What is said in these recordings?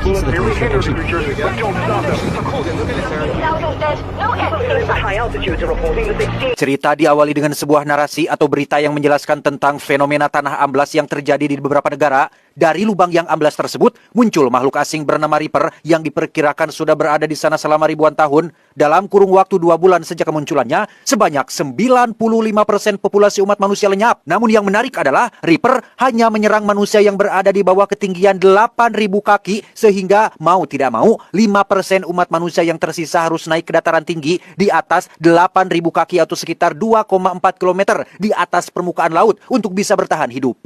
turbulence and attention. But don't stop them. Cerita diawali dengan sebuah narasi atau berita yang menjelaskan tentang fenomena tanah amblas yang terjadi di beberapa negara. Dari lubang yang amblas tersebut, muncul makhluk asing bernama Reaper yang diperkirakan sudah berada di sana selama ribuan tahun. Dalam kurung waktu 2 bulan sejak kemunculannya, sebanyak 95% populasi umat manusia lenyap. Namun yang menarik adalah, Reaper hanya menyerang manusia yang berada di bawah ketinggian 8.000 kaki, sehingga mau tidak mau, 5% umat manusia yang tersisa harus naik ke dataran tinggi di atas 8.000 kaki atau sekitar 2,4 km di atas permukaan laut untuk bisa bertahan hidup.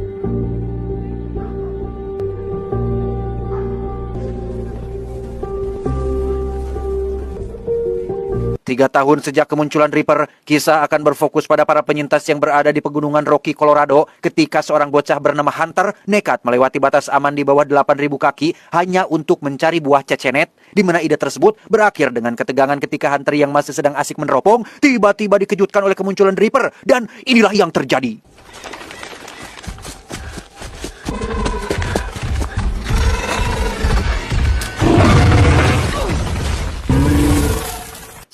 3 tahun sejak kemunculan Reaper, kisah akan berfokus pada para penyintas yang berada di pegunungan Rocky, Colorado ketika seorang bocah bernama Hunter nekat melewati batas aman di bawah 8.000 kaki hanya untuk mencari buah cecenet, di mana ide tersebut berakhir dengan ketegangan ketika Hunter yang masih sedang asik meneropong tiba-tiba dikejutkan oleh kemunculan Reaper, dan inilah yang terjadi.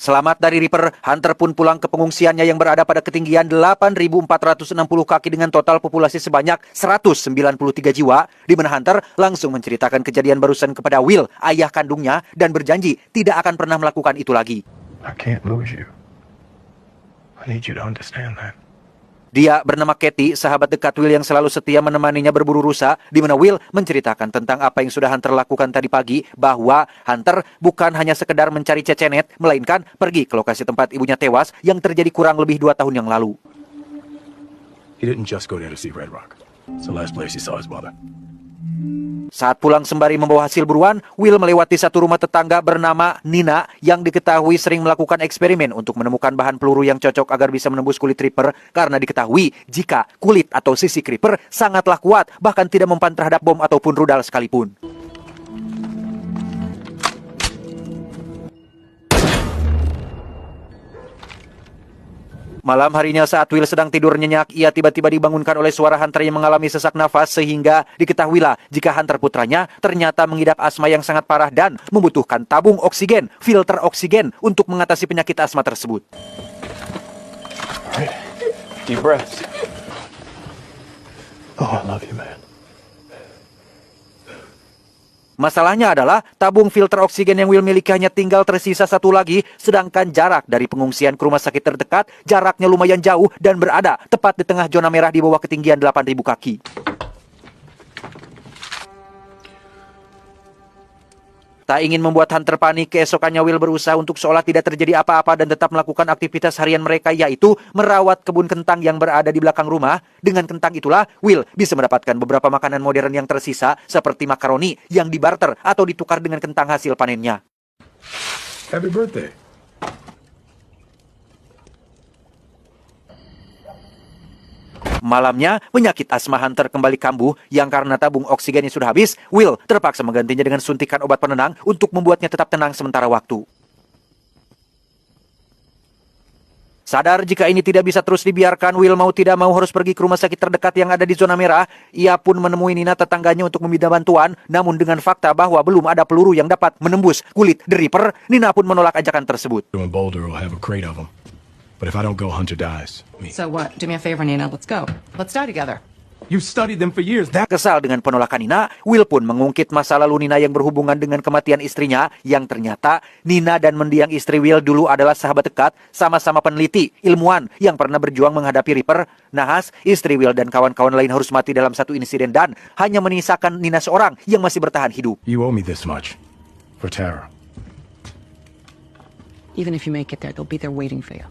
Selamat dari Reaper, Hunter pun pulang ke pengungsiannya yang berada pada ketinggian 8.460 kaki dengan total populasi sebanyak 193 jiwa, di mana Hunter langsung menceritakan kejadian barusan kepada Will, ayah kandungnya, dan berjanji tidak akan pernah melakukan itu lagi. I can't lose you. I need you to understand that. Dia bernama Katie, sahabat dekat Will yang selalu setia menemaninya berburu rusa, di mana Will menceritakan tentang apa yang sudah Hunter lakukan tadi pagi, bahwa Hunter bukan hanya sekedar mencari cecenet, melainkan pergi ke lokasi tempat ibunya tewas yang terjadi kurang lebih 2 tahun yang lalu. He didn't just go there to see Red Rock. It's the last place he saw his mother. Saat pulang sembari membawa hasil buruan, Will melewati satu rumah tetangga bernama Nina yang diketahui sering melakukan eksperimen untuk menemukan bahan peluru yang cocok agar bisa menembus kulit Reaper, karena diketahui jika kulit atau sisik Reaper sangatlah kuat, bahkan tidak mempan terhadap bom ataupun rudal sekalipun. Malam harinya saat Will sedang tidur nyenyak, ia tiba-tiba dibangunkan oleh suara Hunter yang mengalami sesak nafas, sehingga diketahuilah jika Hunter putranya ternyata mengidap asma yang sangat parah dan membutuhkan tabung oksigen, filter oksigen untuk mengatasi penyakit asma tersebut. Deep breaths. Oh, I love you, man. Masalahnya adalah tabung filter oksigen yang Will miliki hanya tinggal tersisa 1 lagi, sedangkan jarak dari pengungsian ke rumah sakit terdekat jaraknya lumayan jauh dan berada tepat di tengah zona merah di bawah ketinggian 8.000 kaki. Tak ingin membuat Hunter panik, keesokannya Will berusaha untuk seolah tidak terjadi apa-apa dan tetap melakukan aktivitas harian mereka, yaitu merawat kebun kentang yang berada di belakang rumah. Dengan kentang itulah, Will bisa mendapatkan beberapa makanan modern yang tersisa, seperti makaroni yang dibarter atau ditukar dengan kentang hasil panennya. Happy birthday. Malamnya, penyakit asma Hunter kembali kambuh, yang karena tabung oksigennya sudah habis, Will terpaksa menggantinya dengan suntikan obat penenang untuk membuatnya tetap tenang sementara waktu. Sadar jika ini tidak bisa terus dibiarkan, Will mau tidak mau harus pergi ke rumah sakit terdekat yang ada di zona merah. Ia pun menemui Nina, tetangganya, untuk meminta bantuan. Namun dengan fakta bahwa belum ada peluru yang dapat menembus kulit The Reaper, Nina pun menolak ajakan tersebut. Boulder will have a crate of them. But if I don't go, Hunter dies. So what? Do me a favor, Nina. Let's go. Let's die together. You studied them for years. Kesal dengan penolakan Nina, Will pun mengungkit masa lalu Nina yang berhubungan dengan kematian istrinya, yang ternyata Nina dan mendiang istri Will dulu adalah sahabat dekat, sama-sama peneliti, ilmuwan yang pernah berjuang menghadapi Reaper. Nahas, istri Will dan kawan-kawan lain harus mati dalam satu insiden dan hanya menyisakan Nina seorang yang masih bertahan hidup. You owe me this much. For Tara. Even if you make it there, they'll be there waiting for you.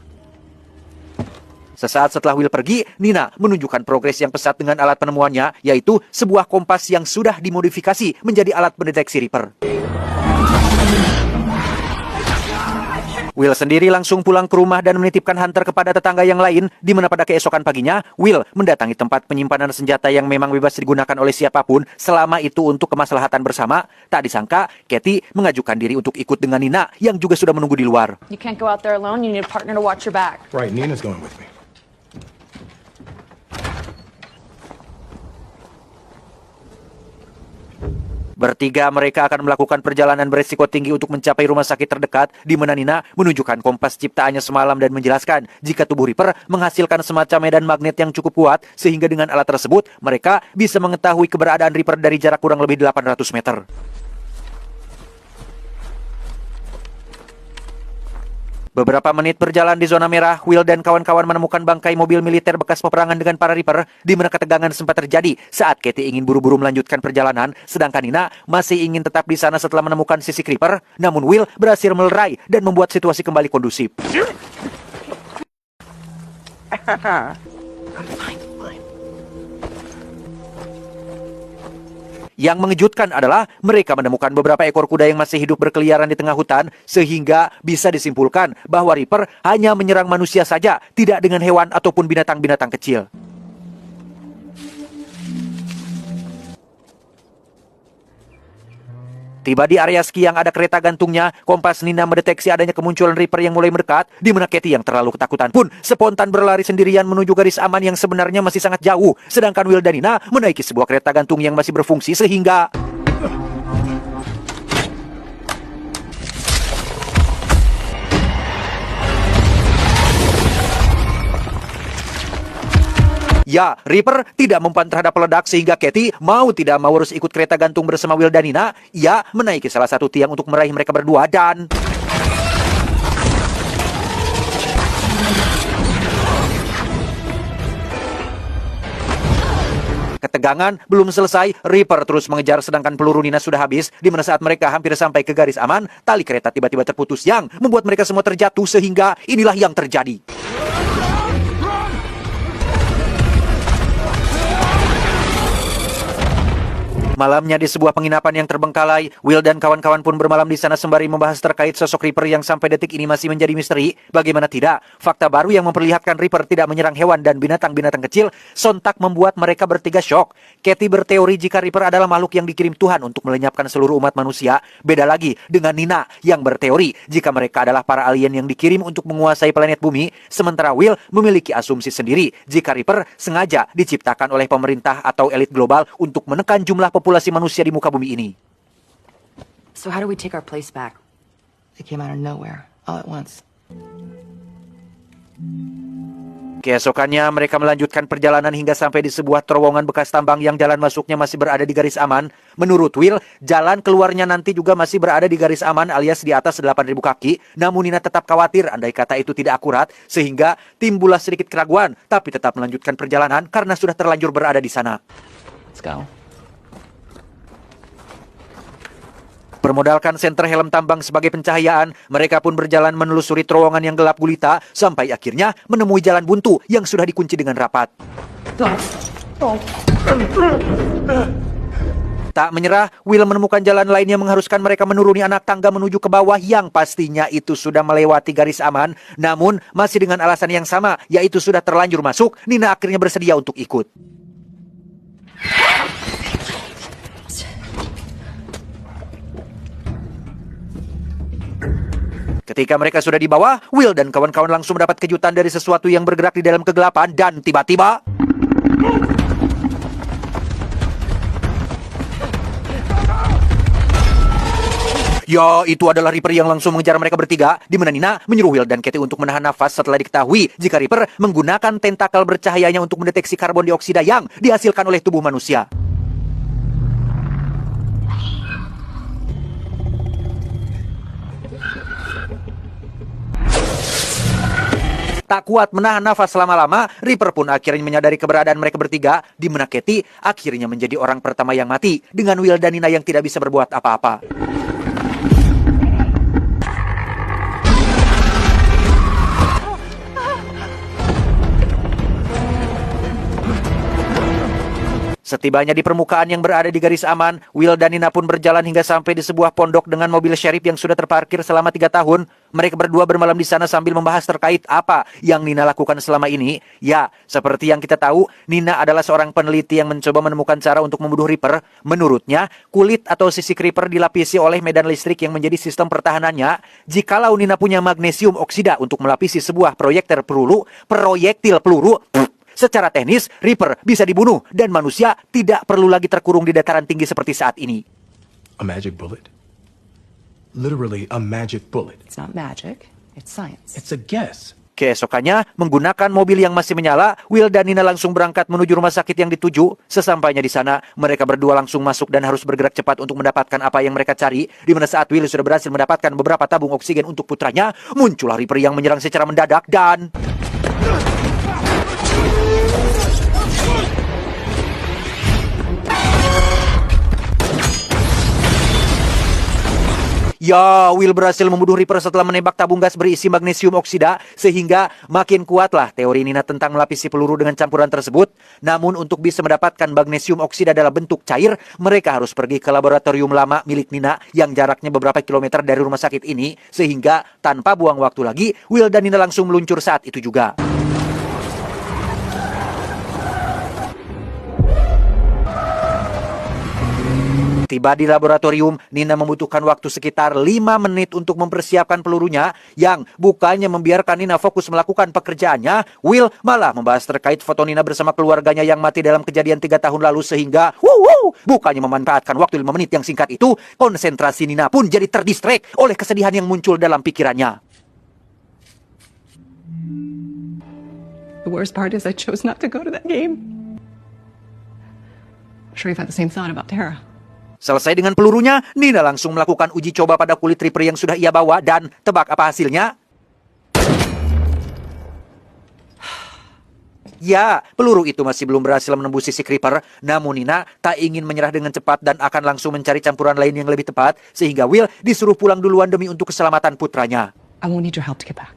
Sesaat setelah Will pergi, Nina menunjukkan progres yang pesat dengan alat penemuannya, yaitu sebuah kompas yang sudah dimodifikasi menjadi alat pendeteksi Reaper. Will sendiri langsung pulang ke rumah dan menitipkan Hunter kepada tetangga yang lain, di mana pada keesokan paginya, Will mendatangi tempat penyimpanan senjata yang memang bebas digunakan oleh siapapun, selama itu untuk kemaslahatan bersama. Tak disangka, Katie mengajukan diri untuk ikut dengan Nina, yang juga sudah menunggu di luar. You can't go out there alone. You need a partner to watch your back. Right, Nina's going with me. Bertiga mereka akan melakukan perjalanan beresiko tinggi untuk mencapai rumah sakit terdekat, di mana Nina menunjukkan kompas ciptaannya semalam dan menjelaskan jika tubuh Reaper menghasilkan semacam medan magnet yang cukup kuat, sehingga dengan alat tersebut mereka bisa mengetahui keberadaan Reaper dari jarak kurang lebih 800 meter. Beberapa menit berjalan di zona merah, Will dan kawan-kawan menemukan bangkai mobil militer bekas peperangan dengan para Reaper, di mana ketegangan sempat terjadi saat Katie ingin buru-buru melanjutkan perjalanan, sedangkan Nina masih ingin tetap di sana setelah menemukan sisik Reaper. Namun Will berhasil melerai dan membuat situasi kembali kondusif. Yang mengejutkan adalah mereka menemukan beberapa ekor kuda yang masih hidup berkeliaran di tengah hutan, sehingga bisa disimpulkan bahwa Reaper hanya menyerang manusia saja, tidak dengan hewan ataupun binatang-binatang kecil. Tiba di area ski yang ada kereta gantungnya, kompas Nina mendeteksi adanya kemunculan Reaper yang mulai mendekat, di mana Katie yang terlalu ketakutan pun spontan berlari sendirian menuju garis aman yang sebenarnya masih sangat jauh, sedangkan Will dan Nina menaiki sebuah kereta gantung yang masih berfungsi sehingga... Ya, Reaper tidak mempan terhadap peledak sehingga Katie mau tidak mau harus ikut kereta gantung bersama Will dan Nina. Ia menaiki salah satu tiang untuk meraih mereka berdua dan... Ketegangan belum selesai, Reaper terus mengejar sedangkan peluru Nina sudah habis, di mana saat mereka hampir sampai ke garis aman, tali kereta tiba-tiba terputus yang membuat mereka semua terjatuh sehingga inilah yang terjadi. Malamnya di sebuah penginapan yang terbengkalai, Will dan kawan-kawan pun bermalam di sana sembari membahas terkait sosok Reaper yang sampai detik ini masih menjadi misteri. Bagaimana tidak, fakta baru yang memperlihatkan Reaper tidak menyerang hewan dan binatang-binatang kecil sontak membuat mereka bertiga syok. Katie berteori jika Reaper adalah makhluk yang dikirim Tuhan untuk melenyapkan seluruh umat manusia. Beda lagi dengan Nina yang berteori jika mereka adalah para alien yang dikirim untuk menguasai planet bumi. Sementara Will memiliki asumsi sendiri jika Reaper sengaja diciptakan oleh pemerintah atau elit global untuk menekan jumlah populasi manusia di muka bumi ini. So how do we take our place back? They came out of nowhere, all at once. Keesokannya mereka melanjutkan perjalanan hingga sampai di sebuah terowongan bekas tambang yang jalan masuknya masih berada di garis aman. Menurut Will, jalan keluarnya nanti juga masih berada di garis aman alias di atas 8.000 kaki. Namun Nina tetap khawatir andai kata itu tidak akurat, sehingga timbullah sedikit keraguan, tapi tetap melanjutkan perjalanan karena sudah terlanjur berada di sana. Let's go. Bermodalkan senter helm tambang sebagai pencahayaan, mereka pun berjalan menelusuri terowongan yang gelap gulita sampai akhirnya menemui jalan buntu yang sudah dikunci dengan rapat. Tak menyerah, Will menemukan jalan lain yang mengharuskan mereka menuruni anak tangga menuju ke bawah yang pastinya itu sudah melewati garis aman. Namun, masih dengan alasan yang sama, yaitu sudah terlanjur masuk, Nina akhirnya bersedia untuk ikut. Ketika mereka sudah di bawah, Will dan kawan-kawan langsung mendapat kejutan dari sesuatu yang bergerak di dalam kegelapan dan tiba-tiba... Ya, itu adalah Reaper yang langsung mengejar mereka bertiga, di mana Nina menyuruh Will dan Katie untuk menahan nafas setelah diketahui jika Reaper menggunakan tentakel bercahayanya untuk mendeteksi karbon dioksida yang dihasilkan oleh tubuh manusia. Tak kuat menahan nafas lama-lama, Reaper pun akhirnya menyadari keberadaan mereka bertiga, di mana Katie akhirnya menjadi orang pertama yang mati, dengan Will dan Nina yang tidak bisa berbuat apa-apa. Setibanya di permukaan yang berada di garis aman, Will dan Nina pun berjalan hingga sampai di sebuah pondok dengan mobil sheriff yang sudah terparkir selama 3 tahun. Mereka berdua bermalam di sana sambil membahas terkait apa yang Nina lakukan selama ini. Ya, seperti yang kita tahu, Nina adalah seorang peneliti yang mencoba menemukan cara untuk membunuh Reaper. Menurutnya, kulit atau sisik Reaper dilapisi oleh medan listrik yang menjadi sistem pertahanannya. Jikalau Nina punya magnesium oksida untuk melapisi sebuah proyektil peluru, secara teknis, Reaper bisa dibunuh dan manusia tidak perlu lagi terkurung di dataran tinggi seperti saat ini. A magic bullet? Literally a magic bullet. It's not magic, it's science. It's a guess. Keesokannya, menggunakan mobil yang masih menyala, Will dan Nina langsung berangkat menuju rumah sakit yang dituju. Sesampainya di sana, mereka berdua langsung masuk dan harus bergerak cepat untuk mendapatkan apa yang mereka cari. Di mana saat Will sudah berhasil mendapatkan beberapa tabung oksigen untuk putranya, muncullah Reaper yang menyerang secara mendadak dan... Ya, Will berhasil membunuh Reaper setelah menembak tabung gas berisi magnesium oksida, sehingga makin kuatlah teori Nina tentang melapisi peluru dengan campuran tersebut. Namun untuk bisa mendapatkan magnesium oksida dalam bentuk cair, mereka harus pergi ke laboratorium lama milik Nina yang jaraknya beberapa kilometer dari rumah sakit ini, sehingga tanpa buang waktu lagi, Will dan Nina langsung meluncur saat itu juga. Tiba di laboratorium, Nina membutuhkan waktu sekitar 5 menit untuk mempersiapkan pelurunya yang bukannya membiarkan Nina fokus melakukan pekerjaannya, Will malah membahas terkait foto Nina bersama keluarganya yang mati dalam kejadian 3 tahun lalu sehingga bukannya memanfaatkan waktu 5 menit yang singkat itu, konsentrasi Nina pun jadi terdistrek oleh kesedihan yang muncul dalam pikirannya. The worst part is I chose not to go to that game. I'm sure you've had the same thought about Tara. Selesai dengan pelurunya, Nina langsung melakukan uji coba pada kulit Reaper yang sudah ia bawa dan tebak apa hasilnya? Ya, peluru itu masih belum berhasil menembus sisik Reaper, namun Nina tak ingin menyerah dengan cepat dan akan langsung mencari campuran lain yang lebih tepat, sehingga Will disuruh pulang duluan demi untuk keselamatan putranya. I won't need your help to get back.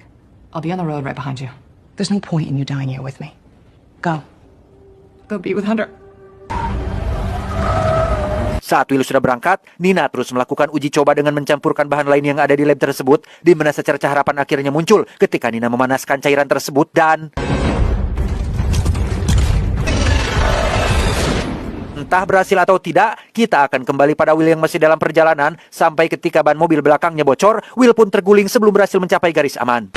I'll be on the road right behind you. There's no point in you dying here with me. Go. Go be with Hunter. Saat Will sudah berangkat, Nina terus melakukan uji coba dengan mencampurkan bahan lain yang ada di lab tersebut, di mana secercah harapan akhirnya muncul ketika Nina memanaskan cairan tersebut dan... Entah berhasil atau tidak, kita akan kembali pada Will yang masih dalam perjalanan, sampai ketika ban mobil belakangnya bocor, Will pun terguling sebelum berhasil mencapai garis aman.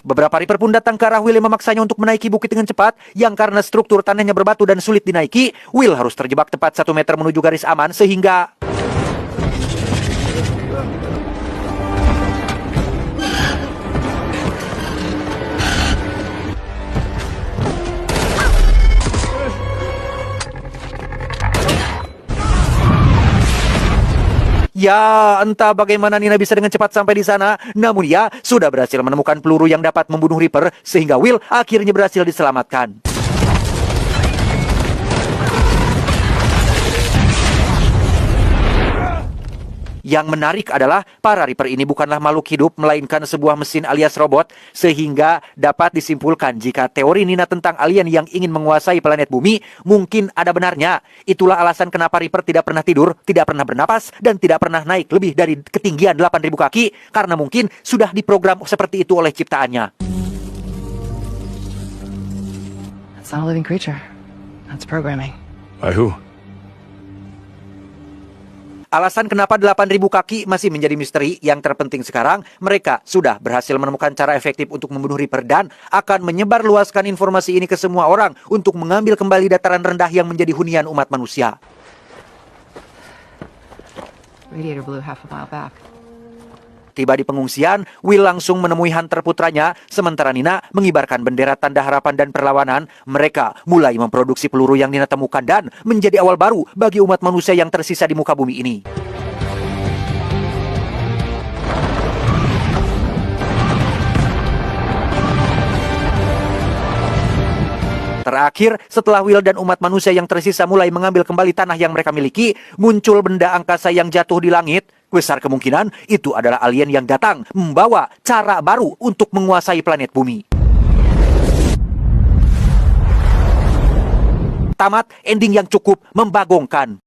Beberapa Reaper pun datang ke arah Will yang memaksanya untuk menaiki bukit dengan cepat, yang karena struktur tanahnya berbatu dan sulit dinaiki, Will harus terjebak tepat 1 meter menuju garis aman sehingga... Ya, entah bagaimana Nina bisa dengan cepat sampai di sana, namun ia sudah berhasil menemukan peluru yang dapat membunuh Reaper, sehingga Will akhirnya berhasil diselamatkan. Yang menarik adalah para Reaper ini bukanlah makhluk hidup, melainkan sebuah mesin alias robot, sehingga dapat disimpulkan jika teori Nina tentang alien yang ingin menguasai planet bumi mungkin ada benarnya. Itulah alasan kenapa Reaper tidak pernah tidur, tidak pernah bernapas, dan tidak pernah naik lebih dari ketinggian 8.000 kaki, karena mungkin sudah diprogram seperti itu oleh ciptaannya. That's not a living creature. That's programming. By who? Alasan kenapa 8.000 kaki masih menjadi misteri. Yang terpenting sekarang, mereka sudah berhasil menemukan cara efektif untuk membunuh Reaper dan akan menyebarluaskan informasi ini ke semua orang untuk mengambil kembali dataran rendah yang menjadi hunian umat manusia. Radiator blew half a mile back. Tiba di pengungsian, Will langsung menemui Hunter putranya, sementara Nina mengibarkan bendera tanda harapan dan perlawanan. Mereka mulai memproduksi peluru yang Nina temukan dan menjadi awal baru bagi umat manusia yang tersisa di muka bumi ini. Terakhir, setelah Will dan umat manusia yang tersisa mulai mengambil kembali tanah yang mereka miliki, muncul benda angkasa yang jatuh di langit. Besar kemungkinan itu adalah alien yang datang membawa cara baru untuk menguasai planet bumi. Tamat ending yang cukup membagongkan.